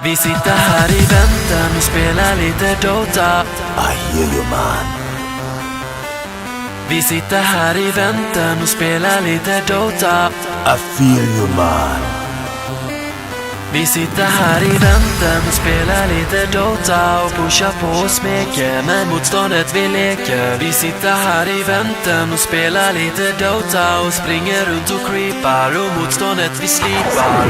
Vi sitter här i väntan och spelar lite Dota. I hear you man. Vi sitter här i väntan och spelar lite Dota. I feel you man. Vi sitter här i väntan och spelar lite Dota och pushar på och smeker, men motståndet vi leker. Vi sitter här i väntan och spelar lite Dota och springer runt och creepar och motståndet vi slipar.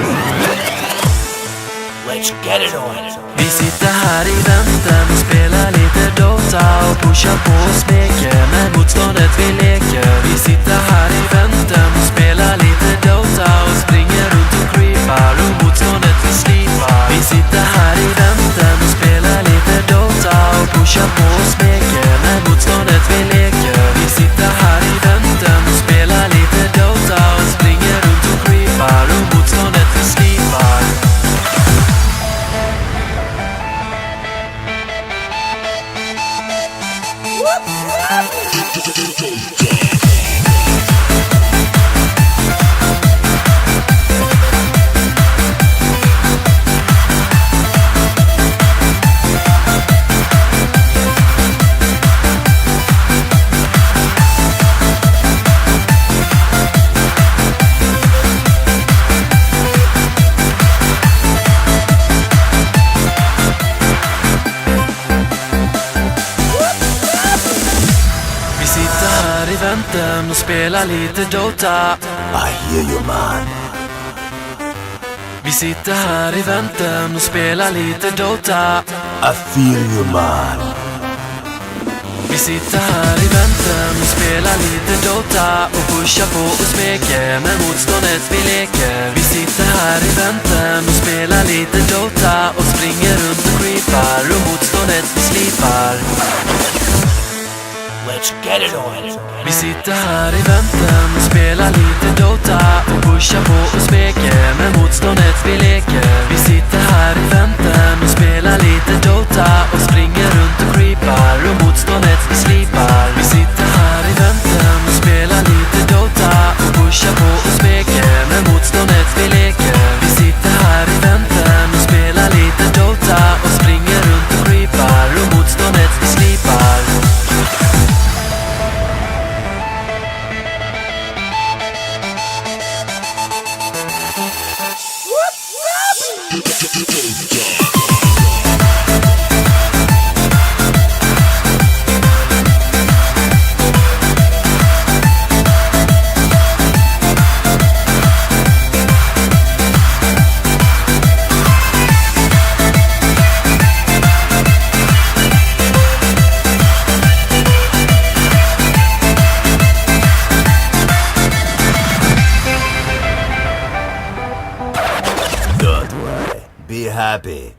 Let's get it on. Vi sitter här i väntan och spelar lite Dota och pushar på och smeker, men motståndet vi leker. Vi sitter här i väntan och spelar lite Dota och springer runt och creepar och motståndet vi slipar. Vi sitter här i väntan och spelar lite Dota och pushar på och smeker, men motståndet vi leker. Vi sitter här i väntan och spelar lite Dota och springer runt och creepar och motståndet vi slipar. Vi sitter här i väntan och spelar lite Dota. I hear you man. Vi sitter här i väntan och spelar lite Dota. I feel you man. Vi sitter här i väntan och spelar lite Dota och pushar på och smeker, men motståndet vi leker. Vi sitter här i väntan och spelar lite Dota och springer runt och creepar och motståndet vi slipar. Let's get it on. Vi sitter här i väntan och spelar lite Dota och pushar på och smeker, men motståndet vi leker. Vi sitter här i väntan och spelar lite Dota och springer runt och creepar och motståndet vi slipar. Vi sitter här i väntan och spelar lite Dota och pushar på och smeker, men motståndet vi leker. Vi sitter här i väntan och spelar lite Dota och springer runt och creepar och motståndet vi slipar. Don't worry. Be happy.